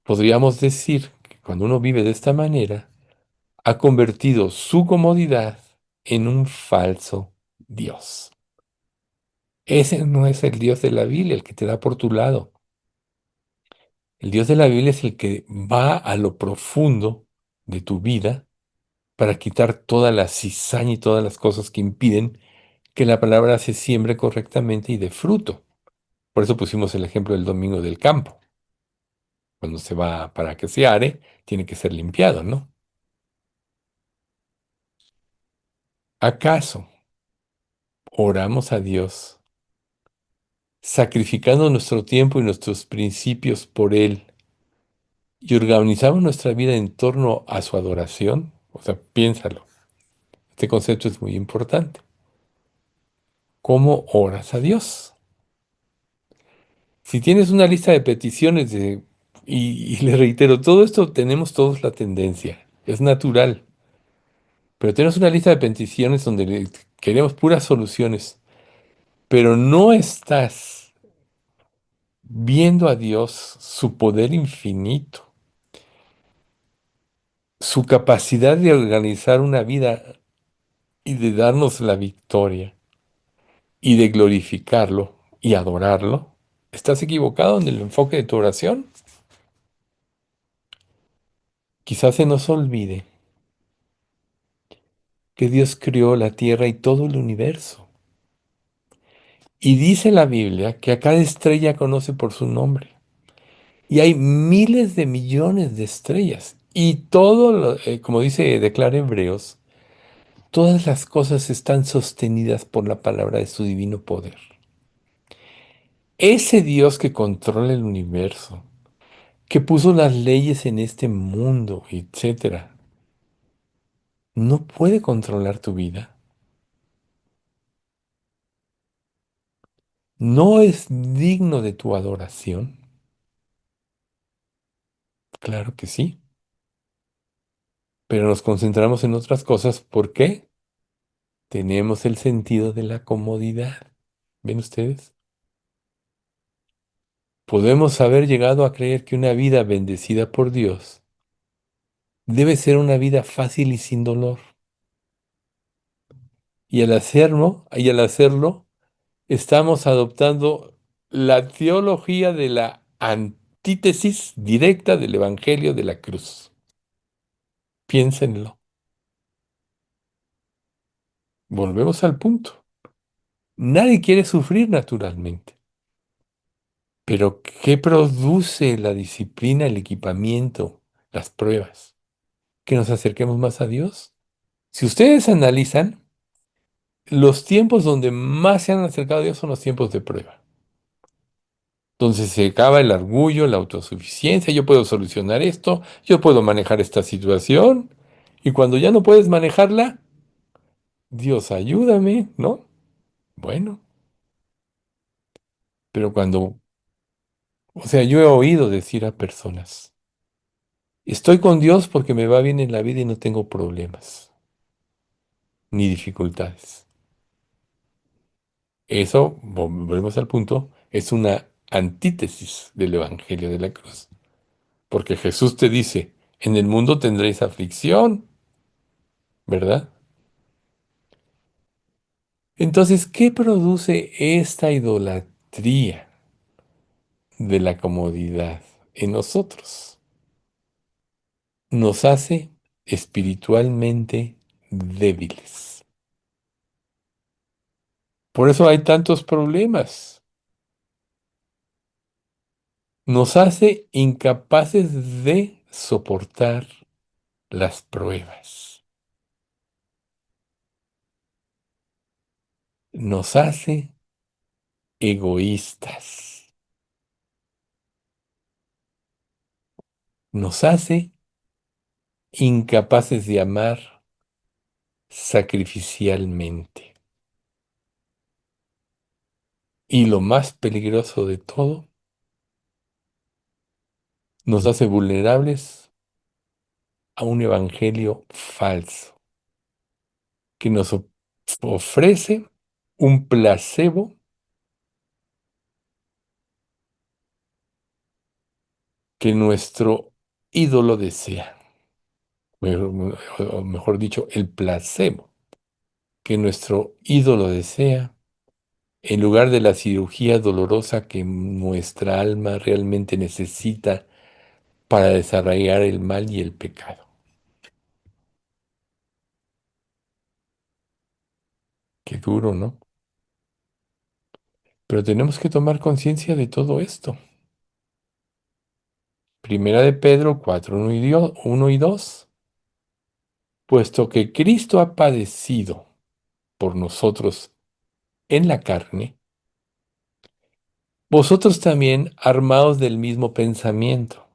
Podríamos decir que cuando uno vive de esta manera, ha convertido su comodidad en un falso Dios. Ese no es el Dios de la Biblia, el que te da por tu lado. El Dios de la Biblia es el que va a lo profundo de tu vida para quitar toda la cizaña y todas las cosas que impiden que la palabra se siembre correctamente y dé fruto. Por eso pusimos el ejemplo del domingo del campo. Cuando se va para que se are, tiene que ser limpiado, ¿no? ¿Acaso oramos a Dios sacrificando nuestro tiempo y nuestros principios por Él y organizamos nuestra vida en torno a su adoración? O sea, piénsalo. Este concepto es muy importante. ¿Cómo oras a Dios? Si tienes una lista de peticiones y le reitero, todo esto tenemos todos la tendencia, es natural, pero tenemos una lista de peticiones donde queremos puras soluciones, pero no estás viendo a Dios, su poder infinito, su capacidad de organizar una vida y de darnos la victoria y de glorificarlo y adorarlo. ¿Estás equivocado en el enfoque de tu oración? Quizás se nos olvide que Dios creó la tierra y todo el universo. Y dice la Biblia que a cada estrella conoce por su nombre. Y hay miles de millones de estrellas. Y como declara Hebreos, todas las cosas están sostenidas por la palabra de su divino poder. Ese Dios que controla el universo, que puso las leyes en este mundo, etcétera, no puede controlar tu vida. ¿No es digno de tu adoración? Claro que sí, pero nos concentramos en otras cosas. ¿Por qué? Tenemos el sentido de la comodidad. ¿Ven ustedes? Podemos haber llegado a creer que una vida bendecida por Dios debe ser una vida fácil y sin dolor. Y al hacerlo, estamos adoptando la teología de la antítesis directa del Evangelio de la cruz. Piénsenlo. Volvemos al punto. Nadie quiere sufrir naturalmente. Pero ¿qué produce la disciplina, el equipamiento, las pruebas? Que nos acerquemos más a Dios. Si ustedes analizan, los tiempos donde más se han acercado a Dios son los tiempos de prueba. Entonces se acaba el orgullo, la autosuficiencia, yo puedo solucionar esto, yo puedo manejar esta situación, y cuando ya no puedes manejarla, Dios ayúdame, ¿no? Bueno, pero o sea, yo he oído decir a personas, estoy con Dios porque me va bien en la vida y no tengo problemas ni dificultades. Eso, volvemos al punto, es una antítesis del Evangelio de la cruz. Porque Jesús te dice, en el mundo tendréis aflicción, ¿verdad? Entonces, ¿qué produce esta idolatría de la comodidad en nosotros? Nos hace espiritualmente débiles. Por eso hay tantos problemas. Nos hace incapaces de soportar las pruebas. Nos hace egoístas. Nos hace incapaces de amar sacrificialmente. Y lo más peligroso de todo, nos hace vulnerables a un evangelio falso que nos ofrece un placebo que nuestro ídolo desea. O mejor dicho, el placebo que nuestro ídolo desea en lugar de la cirugía dolorosa que nuestra alma realmente necesita para desarraigar el mal y el pecado. Qué duro, ¿no? Pero tenemos que tomar conciencia de todo esto. Primera de Pedro 4, 1 y 2. Puesto que Cristo ha padecido por nosotros en la carne, vosotros también armaos del mismo pensamiento.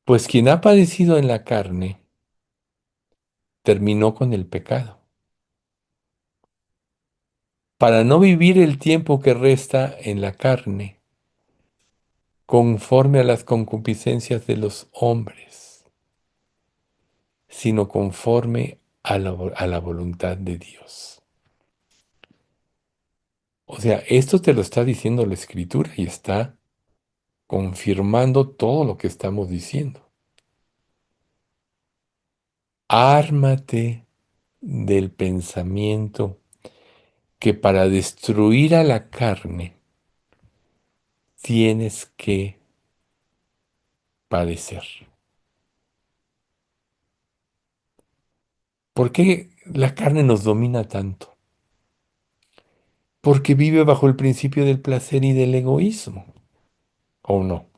Pues quien ha padecido en la carne, terminó con el pecado, para no vivir el tiempo que resta en la carne, conforme a las concupiscencias de los hombres, sino conforme a la voluntad de Dios. O sea, esto te lo está diciendo la Escritura y está confirmando todo lo que estamos diciendo. Ármate del pensamiento que para destruir a la carne tienes que padecer. ¿Por qué la carne nos domina tanto? Porque vive bajo el principio del placer y del egoísmo, ¿o no?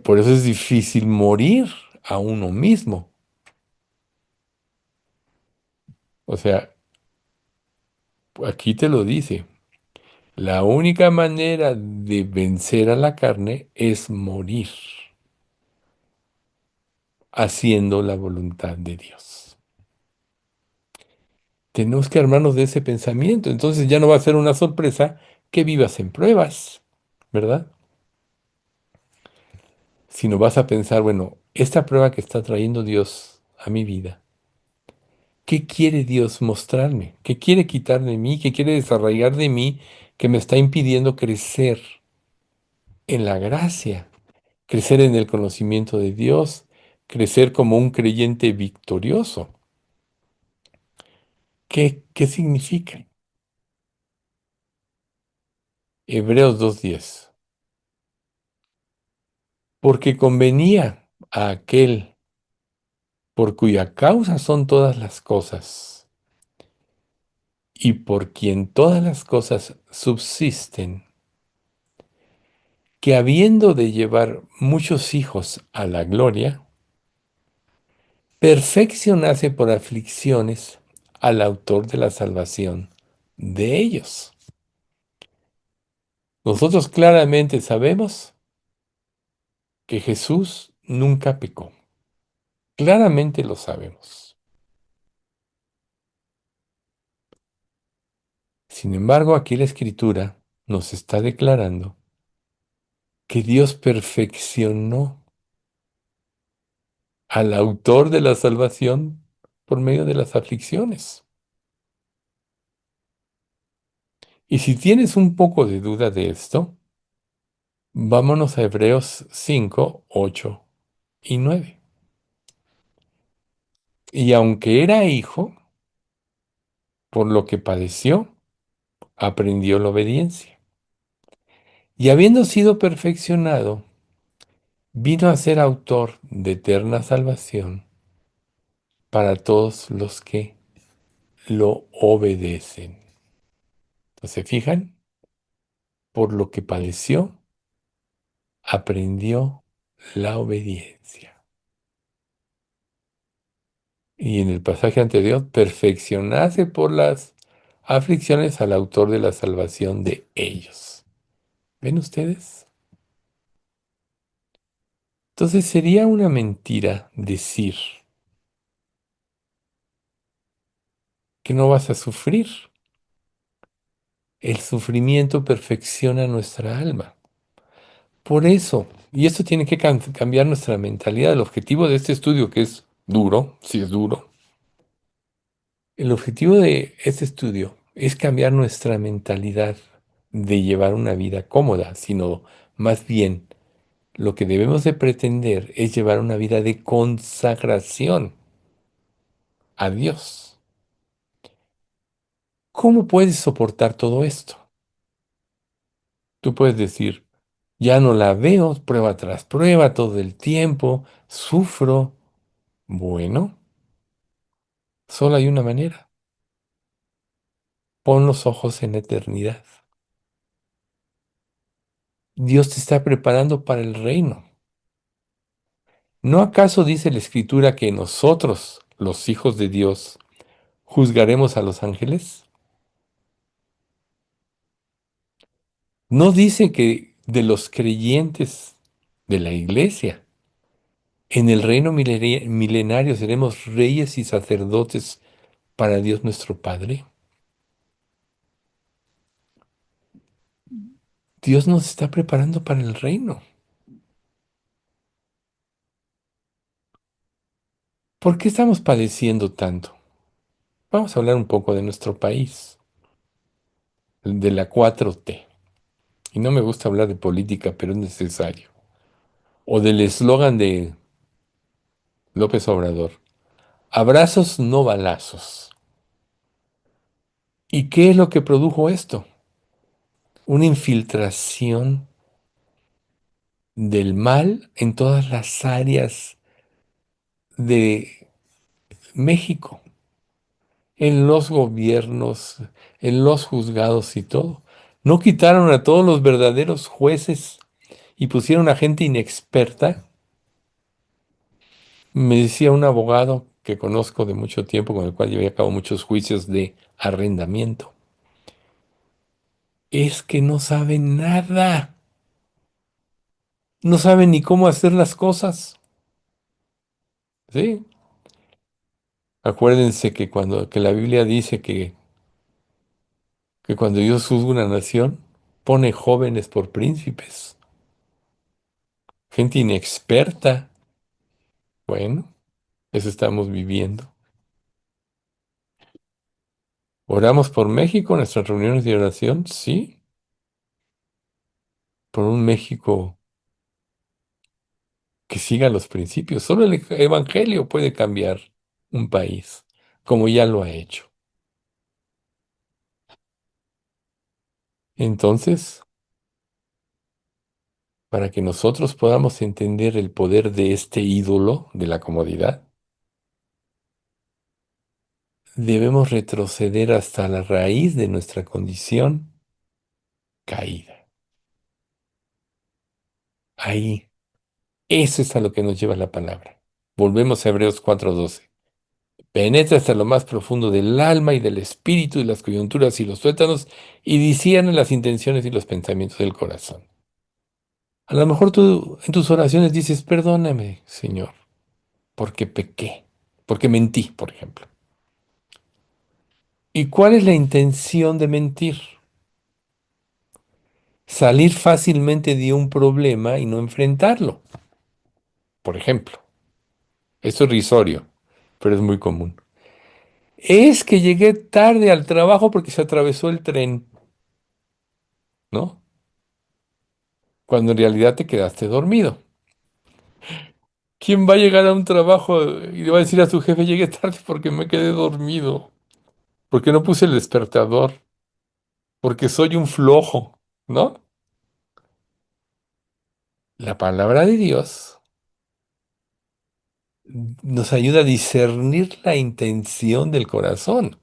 Por eso es difícil morir a uno mismo. O sea, aquí te lo dice. La única manera de vencer a la carne es morir haciendo la voluntad de Dios. Tenemos que armarnos de ese pensamiento. Entonces ya no va a ser una sorpresa que vivas en pruebas, ¿verdad? Sino vas a pensar, bueno, esta prueba que está trayendo Dios a mi vida, ¿qué quiere Dios mostrarme? ¿Qué quiere quitar de mí? ¿Qué quiere desarraigar de mí que me está impidiendo crecer en la gracia, crecer en el conocimiento de Dios, crecer como un creyente victorioso? ¿Qué significa? Hebreos 2:10. Porque convenía a aquel por cuya causa son todas las cosas y por quien todas las cosas subsisten, que habiendo de llevar muchos hijos a la gloria, perfeccionase por aflicciones al autor de la salvación de ellos. Nosotros claramente sabemos que Jesús nunca pecó. Claramente lo sabemos. Sin embargo, aquí la Escritura nos está declarando que Dios perfeccionó al autor de la salvación por medio de las aflicciones. Y si tienes un poco de duda de esto, vámonos a Hebreos 5, 8 y 9. Y aunque era hijo, por lo que padeció, aprendió la obediencia. Y habiendo sido perfeccionado, vino a ser autor de eterna salvación para todos los que lo obedecen. Entonces, ¿se fijan? Por lo que padeció, aprendió la obediencia. Y en el pasaje anterior, perfeccionarse por las aflicciones al autor de la salvación de ellos. ¿Ven ustedes? Entonces sería una mentira decir que no vas a sufrir. El sufrimiento perfecciona nuestra alma. Por eso, y esto tiene que cambiar nuestra mentalidad. El objetivo de este estudio, que es duro, sí es duro, el objetivo de este estudio es cambiar nuestra mentalidad de llevar una vida cómoda, sino más bien lo que debemos de pretender es llevar una vida de consagración a Dios. ¿Cómo puedes soportar todo esto? Tú puedes decir, ya no la veo, prueba tras prueba, todo el tiempo, sufro. Bueno, solo hay una manera. Pon los ojos en la eternidad. Dios te está preparando para el reino. ¿No acaso dice la Escritura que nosotros, los hijos de Dios, juzgaremos a los ángeles? ¿No dice que de los creyentes de la iglesia, en el reino milenario seremos reyes y sacerdotes para Dios nuestro Padre? Dios nos está preparando para el reino. ¿Por qué estamos padeciendo tanto? Vamos a hablar un poco de nuestro país, de la 4T. Y no me gusta hablar de política, pero es necesario. O del eslogan de López Obrador: abrazos, no balazos. ¿Y qué es lo que produjo esto? Una infiltración del mal en todas las áreas de México, en los gobiernos, en los juzgados y todo. No quitaron a todos los verdaderos jueces y pusieron a gente inexperta. Me decía un abogado que conozco de mucho tiempo, con el cual llevé a cabo muchos juicios de arrendamiento. Es que no saben nada. No saben ni cómo hacer las cosas. ¿Sí? Acuérdense que la Biblia dice que cuando Dios juzga una nación, pone jóvenes por príncipes, gente inexperta. Bueno, eso estamos viviendo. ¿Oramos por México, nuestras reuniones de oración? Sí, por un México que siga los principios. Solo el Evangelio puede cambiar un país, como ya lo ha hecho. Entonces, para que nosotros podamos entender el poder de este ídolo de la comodidad, debemos retroceder hasta la raíz de nuestra condición caída. Ahí, eso es a lo que nos lleva la palabra. Volvemos a Hebreos 4:12. Penetra hasta lo más profundo del alma y del espíritu y las coyunturas y los tuétanos y discierne las intenciones y los pensamientos del corazón. A lo mejor tú en tus oraciones dices, perdóname, Señor, porque pequé, porque mentí, por ejemplo. ¿Y cuál es la intención de mentir? Salir fácilmente de un problema y no enfrentarlo, por ejemplo. Esto es risorio, pero es muy común. Es que llegué tarde al trabajo porque se atravesó el tren, ¿no? Cuando en realidad te quedaste dormido. ¿Quién va a llegar a un trabajo y le va a decir a su jefe, llegué tarde porque me quedé dormido? Porque no puse el despertador, porque soy un flojo, ¿no? La palabra de Dios nos ayuda a discernir la intención del corazón.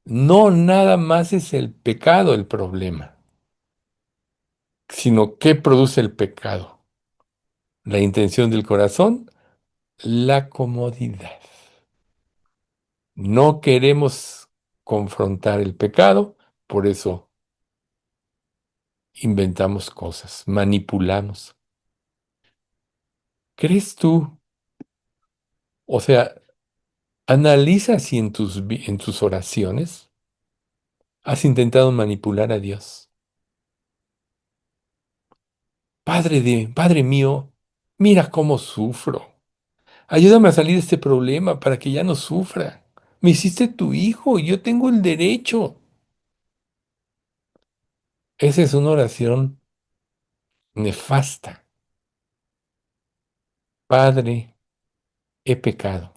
No nada más es el pecado el problema, sino qué produce el pecado. La intención del corazón, la comodidad. No queremos confrontar el pecado, por eso inventamos cosas, manipulamos. ¿Crees tú? O sea, analiza si en tus oraciones has intentado manipular a Dios. Padre mío, mira cómo sufro. Ayúdame a salir de este problema para que ya no sufra. Me hiciste tu hijo y yo tengo el derecho. Esa es una oración nefasta. Padre, he pecado.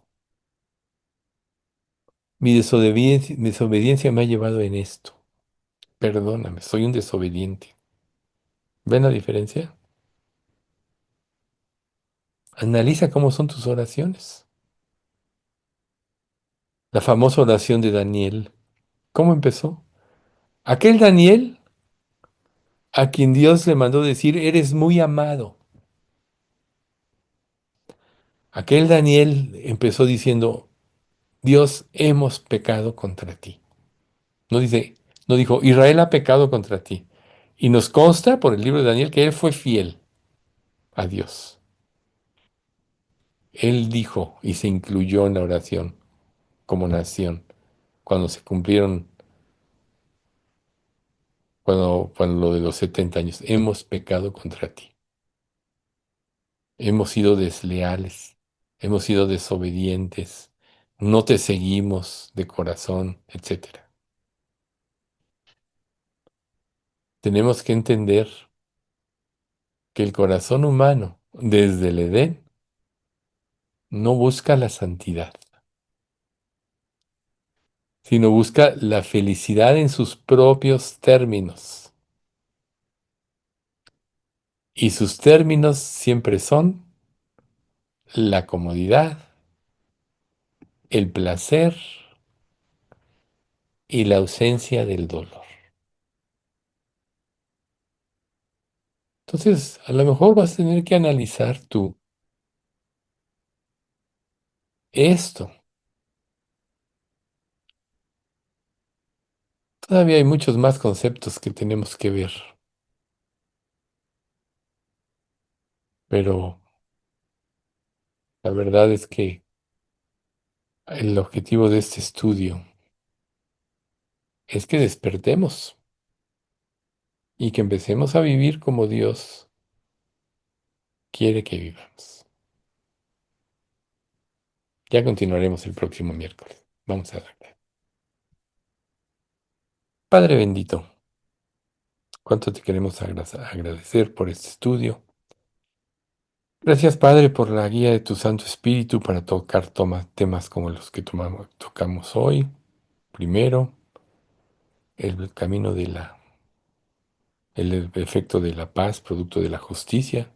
Mi desobediencia me ha llevado en esto. Perdóname, soy un desobediente. ¿Ven la diferencia? Analiza cómo son tus oraciones. La famosa oración de Daniel. ¿Cómo empezó? Aquel Daniel a quien Dios le mandó decir, eres muy amado. Aquel Daniel empezó diciendo, Dios, hemos pecado contra ti. No dice, no dijo, Israel ha pecado contra ti. Y nos consta por el libro de Daniel que él fue fiel a Dios. Él dijo y se incluyó en la oración como nación cuando se cumplieron, cuando lo de los 70 años, hemos pecado contra ti. Hemos sido desleales, hemos sido desobedientes, no te seguimos de corazón, etcétera. Tenemos que entender que el corazón humano, desde el Edén, no busca la santidad, sino busca la felicidad en sus propios términos. Y sus términos siempre son la comodidad, el placer y la ausencia del dolor. Entonces, a lo mejor vas a tener que analizar tú esto. Todavía hay muchos más conceptos que tenemos que ver, pero la verdad es que el objetivo de este estudio es que despertemos y que empecemos a vivir como Dios quiere que vivamos. Ya continuaremos el próximo miércoles. Vamos a ver. Padre bendito, cuánto te queremos agradecer por este estudio. Gracias, Padre, por la guía de tu Santo Espíritu para tocar temas como los que tocamos hoy. Primero, el camino el efecto de la paz, producto de la justicia.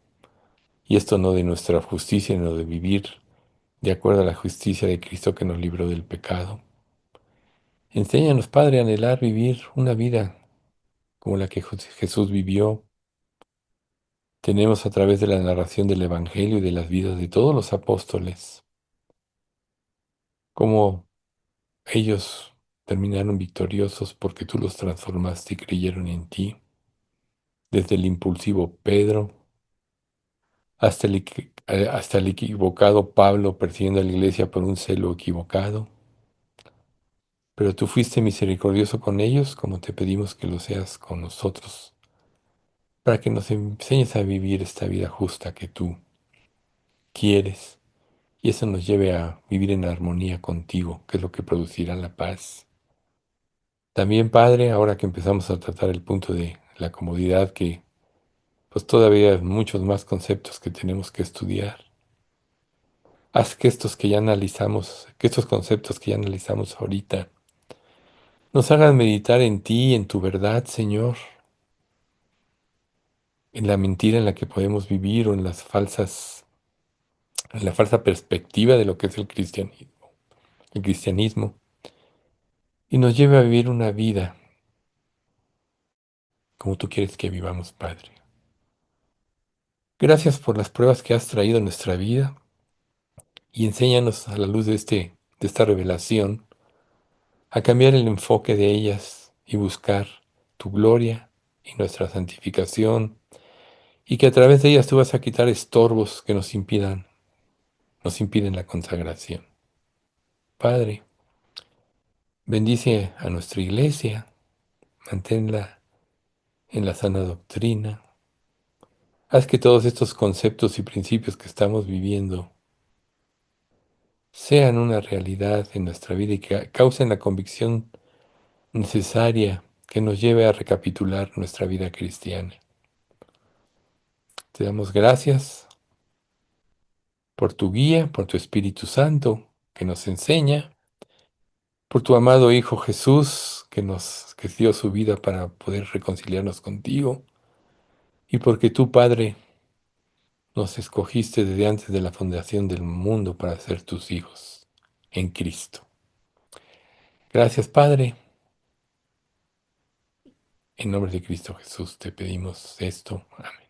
Y esto no de nuestra justicia, sino de vivir de acuerdo a la justicia de Cristo que nos libró del pecado. Enséñanos, Padre, a anhelar vivir una vida como la que Jesús vivió. Tenemos a través de la narración del Evangelio y de las vidas de todos los apóstoles, cómo ellos terminaron victoriosos porque tú los transformaste y creyeron en ti. Desde el impulsivo Pedro hasta el equivocado Pablo persiguiendo a la iglesia por un celo equivocado. Pero tú fuiste misericordioso con ellos, como te pedimos que lo seas con nosotros, para que nos enseñes a vivir esta vida justa que tú quieres, y eso nos lleve a vivir en armonía contigo, que es lo que producirá la paz. También, Padre, ahora que empezamos a tratar el punto de la comodidad, que pues todavía hay muchos más conceptos que tenemos que estudiar. Haz que que estos conceptos que ya analizamos ahorita, nos hagan meditar en ti, en tu verdad, Señor, en la mentira en la que podemos vivir o en la falsa perspectiva de lo que es el cristianismo, y nos lleve a vivir una vida como tú quieres que vivamos, Padre. Gracias por las pruebas que has traído en nuestra vida y enséñanos a la luz de esta revelación a cambiar el enfoque de ellas y buscar tu gloria y nuestra santificación, y que a través de ellas tú vas a quitar estorbos que nos impiden la consagración. Padre, bendice a nuestra iglesia, manténla en la sana doctrina. Haz que todos estos conceptos y principios que estamos viviendo sean una realidad en nuestra vida y que causen la convicción necesaria que nos lleve a recapitular nuestra vida cristiana. Te damos gracias por tu guía, por tu Espíritu Santo que nos enseña, por tu amado Hijo Jesús que dio su vida para poder reconciliarnos contigo, y porque tú, Padre, nos escogiste desde antes de la fundación del mundo para ser tus hijos en Cristo. Gracias, Padre. En nombre de Cristo Jesús te pedimos esto. Amén.